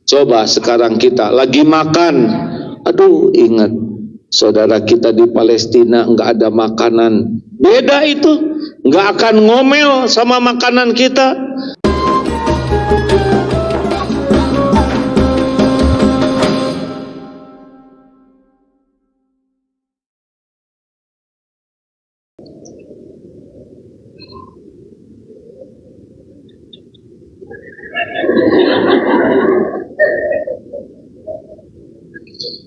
Coba sekarang kita lagi makan, aduh ingat saudara kita di Palestina nggak ada makanan, beda itu, nggak akan ngomel sama makanan kita.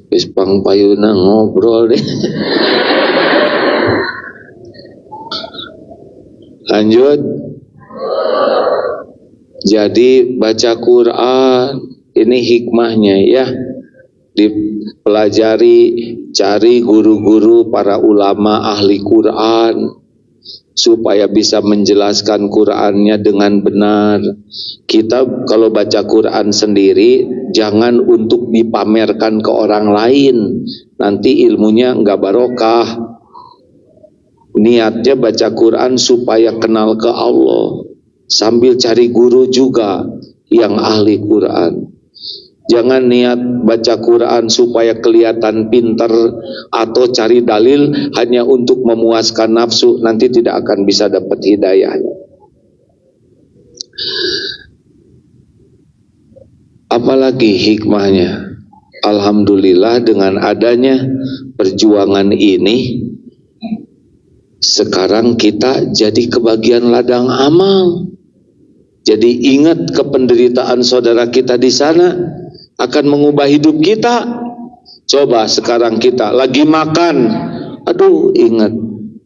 Wis payuna ngobrol deh. Lanjut. Jadi baca Quran ini hikmahnya ya, dipelajari, cari guru-guru para ulama ahli Quran supaya bisa menjelaskan Qurannya dengan benar. Kita kalau baca Quran sendiri jangan untuk dipamerkan ke orang lain, nanti ilmunya nggak barokah. Niatnya baca Quran supaya kenal ke Allah, sambil cari guru juga yang ahli Quran. Jangan niat baca Quran supaya kelihatan pintar atau cari dalil hanya untuk memuaskan nafsu, nanti tidak akan bisa dapat hidayahnya. Apalagi hikmahnya, alhamdulillah dengan adanya perjuangan ini, sekarang kita jadi kebagian ladang amal. Jadi ingat kependeritaan saudara kita di sana akan mengubah hidup kita. Coba sekarang kita lagi makan, aduh ingat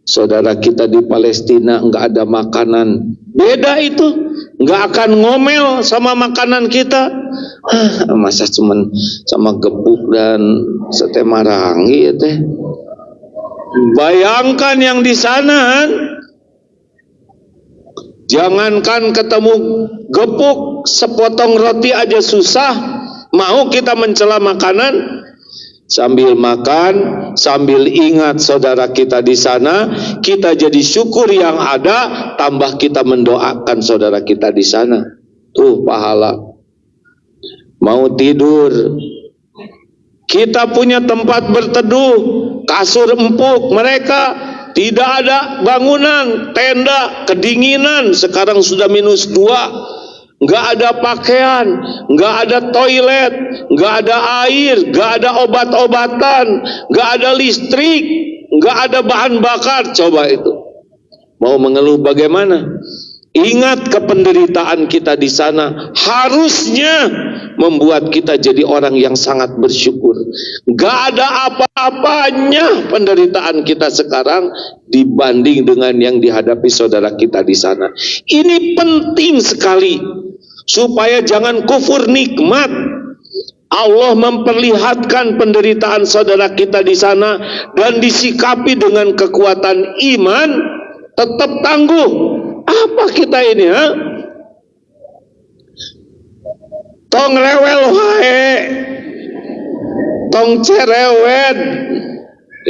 saudara kita di Palestina nggak ada makanan, beda itu, nggak akan ngomel sama makanan kita. Masa cuman sama gepuk dan sate marangi ya teh. Bayangkan yang di sana, jangankan ketemu gepuk, sepotong roti aja susah, mau kita mencela makanan. Sambil makan, sambil ingat saudara kita di sana, kita jadi syukur yang ada, tambah kita mendoakan saudara kita di sana. Tuh pahala. Mau tidur, kita punya tempat berteduh, kasur empuk, mereka tidak ada bangunan, tenda, kedinginan, sekarang sudah -2. Nggak ada pakaian, nggak ada toilet, nggak ada air, nggak ada obat-obatan, nggak ada listrik, nggak ada bahan bakar. Coba itu, mau mengeluh bagaimana? Ingat kependeritaan kita di sana, harusnya membuat kita jadi orang yang sangat bersyukur. Nggak ada apa-apanya penderitaan kita sekarang dibanding dengan yang dihadapi saudara kita di sana. Ini penting sekali supaya jangan kufur nikmat. Allah memperlihatkan penderitaan saudara kita di sana dan disikapi dengan kekuatan iman, tetap tangguh. Apa kita ini, ha? Tong rewel wae, tong cerewet.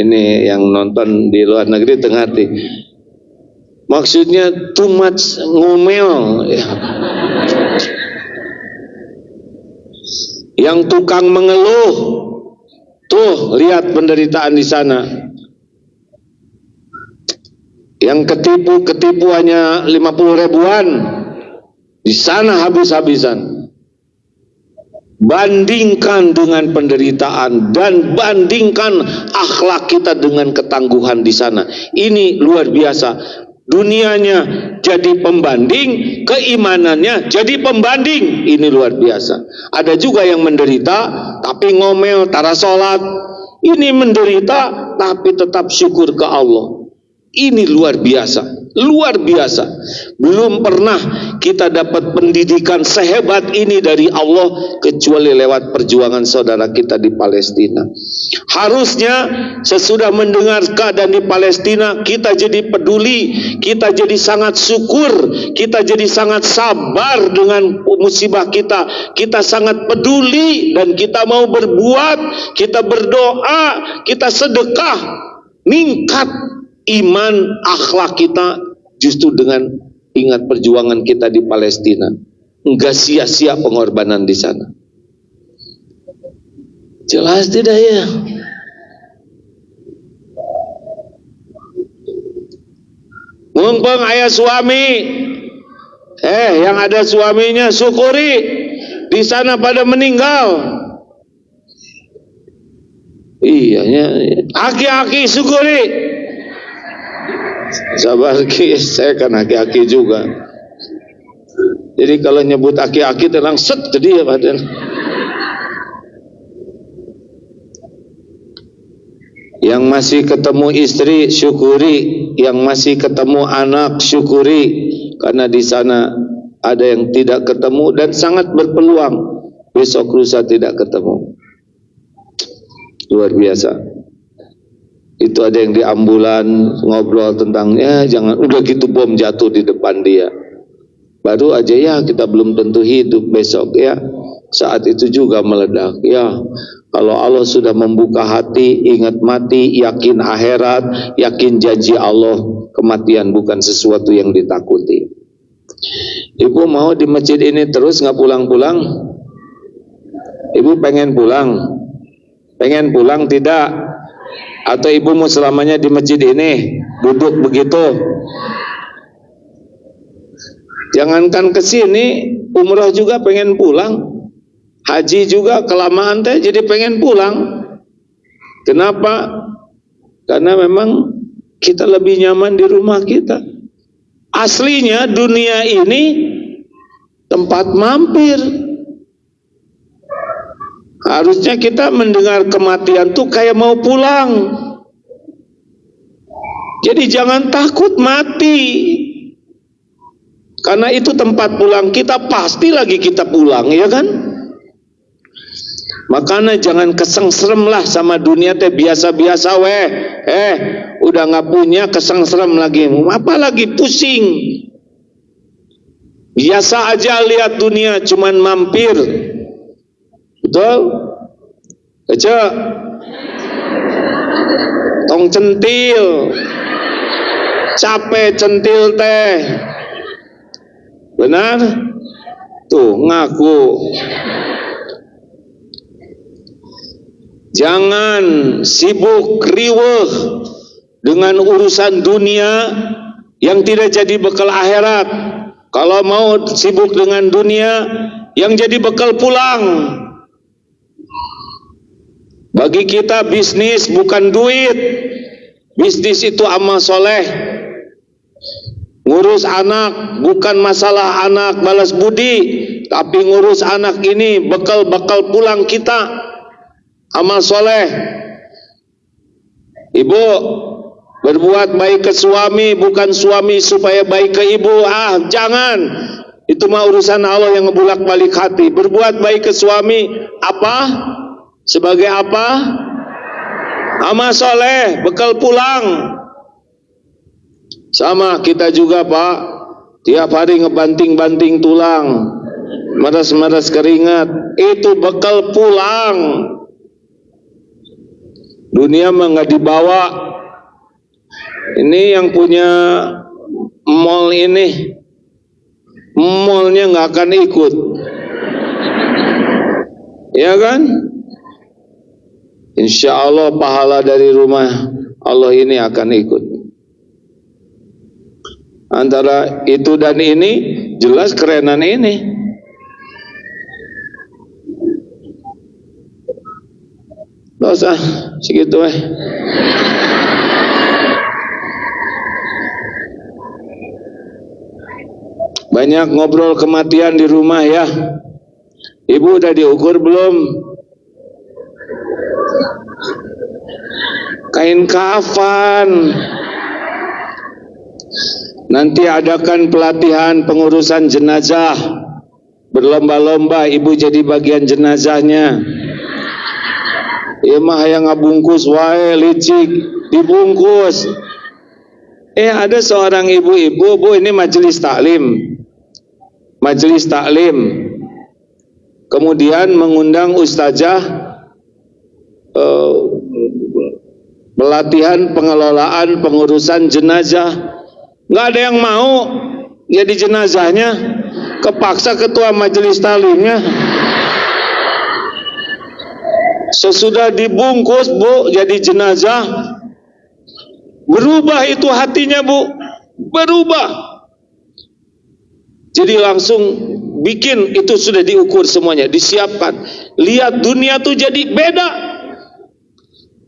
Ini yang nonton di luar negeri tengah hati. Maksudnya too much ngomel. Yang tukang mengeluh, tuh lihat penderitaan di sana. Yang ketipu hanya 50 ribuan, di sana habis-habisan. Bandingkan dengan penderitaan dan bandingkan akhlak kita dengan ketangguhan di sana. Ini luar biasa. Dunianya jadi pembanding, keimanannya jadi pembanding. Ini luar biasa. Ada juga yang menderita tapi ngomel, tara sholat. Ini menderita tapi tetap syukur ke Allah. Ini luar biasa, luar biasa. Belum pernah kita dapat pendidikan sehebat ini dari Allah kecuali lewat perjuangan saudara kita di Palestina. Harusnya sesudah mendengar keadaan di Palestina, kita jadi peduli, kita jadi sangat syukur, kita jadi sangat sabar dengan musibah kita. Kita sangat peduli dan kita mau berbuat, kita berdoa, kita sedekah, ningkat iman, akhlak kita justru dengan ingat perjuangan kita di Palestina. Enggak sia-sia pengorbanan di sana. Jelas tidak ya? Mumpung ayah suami, yang ada suaminya syukuri, di sana pada meninggal. Iya, aki-aki syukuri. Sabar ki, saya kan aki-aki juga. Jadi kalau nyebut aki-aki tenang set jadi ya badan. Yang masih ketemu istri syukuri, yang masih ketemu anak syukuri, karena di sana ada yang tidak ketemu dan sangat berpeluang besok lusa tidak ketemu. Luar biasa. Itu ada yang di ambulan ngobrol tentang jangan udah gitu bom jatuh di depan dia. Baru aja ya kita belum tentu hidup besok ya. Saat itu juga meledak ya. Kalau Allah sudah membuka hati, ingat mati, yakin akhirat, yakin janji Allah, kematian bukan sesuatu yang ditakuti. Ibu mau di masjid ini terus nggak pulang-pulang? Ibu pengen pulang? Pengen pulang tidak? Atau ibu mau selamanya di masjid ini duduk begitu? Jangankan ke sini, umrah juga pengen pulang. Haji juga kelamaan teh jadi pengen pulang. Kenapa? Karena memang kita lebih nyaman di rumah kita. Aslinya dunia ini tempat mampir. Harusnya kita mendengar kematian tuh kayak mau pulang. Jadi jangan takut mati. Karena itu tempat pulang kita, pasti lagi kita pulang, ya kan? Makanya jangan kesengsrem lah sama dunia teh, biasa-biasa weh. Udah nggak punya kesengsrem lagi, apalagi pusing. Biasa aja lihat dunia, cuman mampir. Betul? Kece tong centil, capek centil teh. Benar? Tuh ngaku. Jangan sibuk riweuh dengan urusan dunia yang tidak jadi bekal akhirat. Kalau mau sibuk dengan dunia yang jadi bekal pulang. Bagi kita bisnis bukan duit. Bisnis itu amal soleh. Ngurus anak bukan masalah anak balas budi, tapi ngurus anak ini bekal-bekal pulang kita. Amal soleh. Ibu berbuat baik ke suami, bukan suami supaya baik ke ibu. Jangan. Itu mah urusan Allah yang ngebulak balik hati. Berbuat baik ke suami apa? Sebagai apa? Amal soleh, bekal pulang. Sama kita juga Pak, tiap hari ngebanting-banting tulang, meres-meres keringat, itu bekal pulang. Dunia mah nggak dibawa. Ini yang punya mall ini, mallnya nggak akan ikut, ya kan? Insya Allah pahala dari rumah Allah ini akan ikut. Antara itu dan ini jelas kerenan ini. Gak usah segitu Banyak ngobrol kematian di rumah ya. Ibu udah diukur belum? Kain kafan. Nanti adakan pelatihan pengurusan jenazah. Berlomba-lomba ibu jadi bagian jenazahnya. Ya mah yang ngabungkus wae licik dibungkus. Ada seorang ibu-ibu, Bu, ini majelis taklim. Majelis taklim. Kemudian mengundang ustazah pelatihan pengelolaan pengurusan jenazah. Nggak ada yang mau jadi jenazahnya. Kepaksa ketua majelis taklimnya Sesudah dibungkus, Bu, jadi jenazah, berubah itu hatinya, Bu. Berubah. Jadi langsung bikin, itu sudah diukur semuanya, disiapkan. Lihat dunia tuh jadi beda.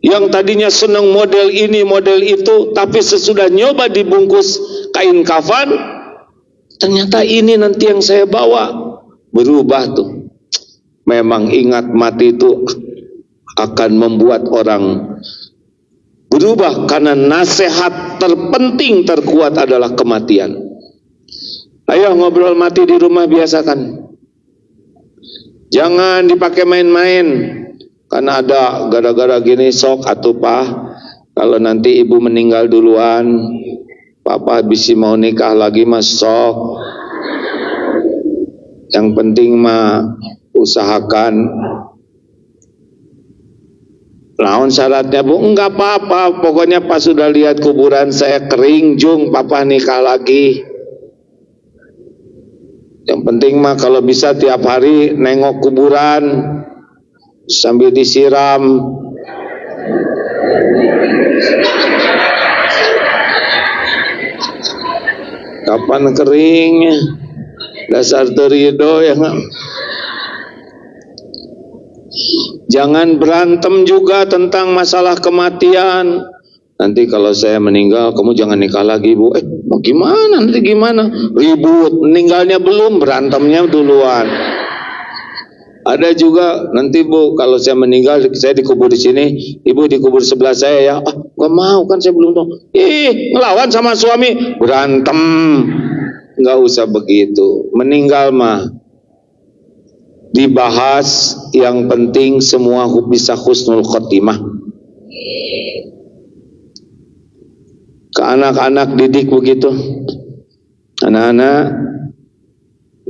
Yang tadinya senang model ini, model itu, tapi sesudah nyoba dibungkus kain kafan, ternyata ini nanti yang saya bawa. Berubah tuh. Memang ingat mati itu akan membuat orang berubah, karena nasihat terpenting terkuat adalah kematian. Ayo ngobrol mati di rumah, biasakan. Jangan dipakai main-main. Karena ada gara-gara gini sok atuh Pak, kalau nanti ibu meninggal duluan, papa bisa mau nikah lagi mas sok. Yang penting mah usahakan. Naon syaratnya Bu? Enggak apa-apa, pokoknya pas sudah lihat kuburan saya kering jung, papa nikah lagi. Yang penting mah kalau bisa tiap hari nengok kuburan sambil disiram. Kapan keringnya? Dasar terido ya nggak? Jangan berantem juga tentang masalah kematian. Nanti kalau saya meninggal, kamu jangan nikah lagi Bu. Mau gimana? Nanti gimana? Ribut, meninggalnya belum, berantemnya duluan. Ada juga nanti Bu, kalau saya meninggal, saya dikubur di sini, ibu dikubur sebelah saya ya. Gak mau kan, saya belum tahu. Ngelawan sama suami, berantem. Gak usah begitu. Meninggal mah dibahas, yang penting semua bisa husnul khotimah. Ke anak-anak didik begitu. Anak-anak,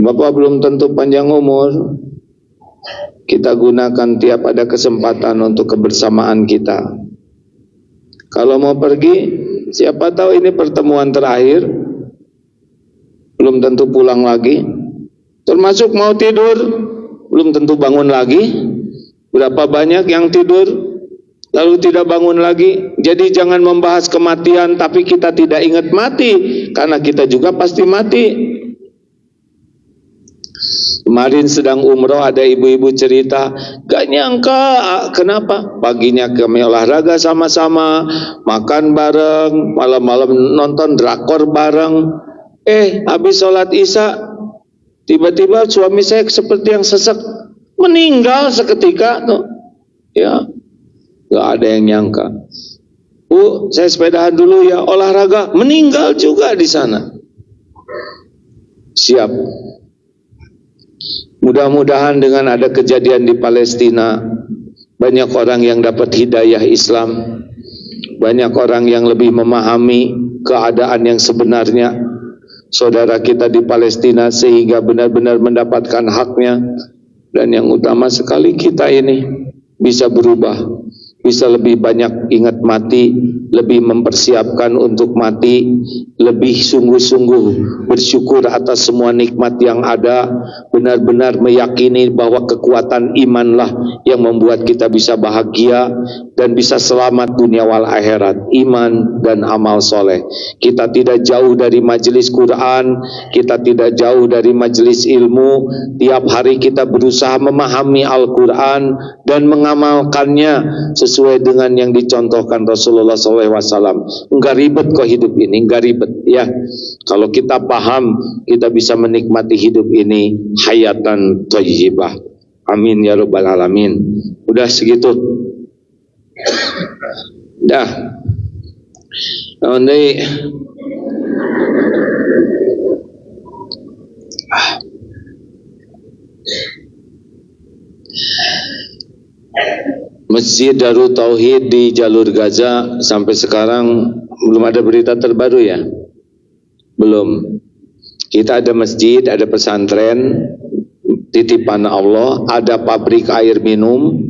Bapak belum tentu panjang umur. Kita gunakan tiap ada kesempatan untuk kebersamaan kita. Kalau mau pergi, siapa tahu ini pertemuan terakhir, belum tentu pulang lagi. Termasuk mau tidur, belum tentu bangun lagi. Berapa banyak yang tidur lalu tidak bangun lagi. Jadi jangan membahas kematian tapi kita tidak ingat mati, karena kita juga pasti mati. Kemarin sedang umroh, ada ibu-ibu cerita, gak nyangka kenapa paginya kami olahraga sama-sama, makan bareng, malam-malam nonton drakor bareng. Habis sholat isya, tiba-tiba suami saya seperti yang sesek, meninggal seketika tuh. Ya, gak ada yang nyangka. Bu, saya sepedahan dulu ya, olahraga, meninggal juga di sana. Siap. Mudah-mudahan dengan ada kejadian di Palestina, banyak orang yang dapat hidayah Islam, banyak orang yang lebih memahami keadaan yang sebenarnya saudara kita di Palestina, sehingga benar-benar mendapatkan haknya. Dan yang utama sekali, kita ini bisa berubah, bisa lebih banyak ingat mati, lebih mempersiapkan untuk mati, lebih sungguh-sungguh bersyukur atas semua nikmat yang ada, benar-benar meyakini bahwa kekuatan imanlah yang membuat kita bisa bahagia dan bisa selamat dunia wal akhirat. Iman dan amal soleh. Kita tidak jauh dari majelis Quran, kita tidak jauh dari majelis ilmu. Tiap hari kita berusaha memahami Al-Quran dan mengamalkannya sesuai dengan yang dicontohkan Rasulullah SAW. Enggak ribet kok hidup ini, enggak ribet ya. Kalau kita paham, kita bisa menikmati hidup ini hayatan thayyibah. Amin ya rabbal alamin. Udah segitu. Dah. Nanti Masjid Darut Tauhid di jalur Gaza sampai sekarang belum ada berita terbaru ya? Belum. Kita ada masjid, ada pesantren, titipan Allah, ada pabrik air minum.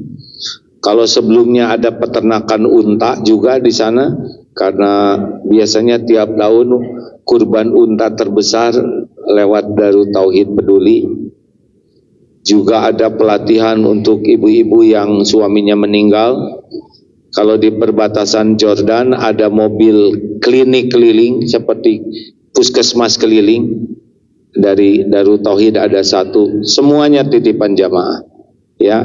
Kalau sebelumnya ada peternakan unta juga di sana, karena biasanya tiap tahun kurban unta terbesar lewat Darut Tauhid Peduli. Juga ada pelatihan untuk ibu-ibu yang suaminya meninggal. Kalau di perbatasan Jordan ada mobil klinik keliling seperti puskesmas keliling. Dari Darut Tauhid ada satu, semuanya titipan jamaah. Ya.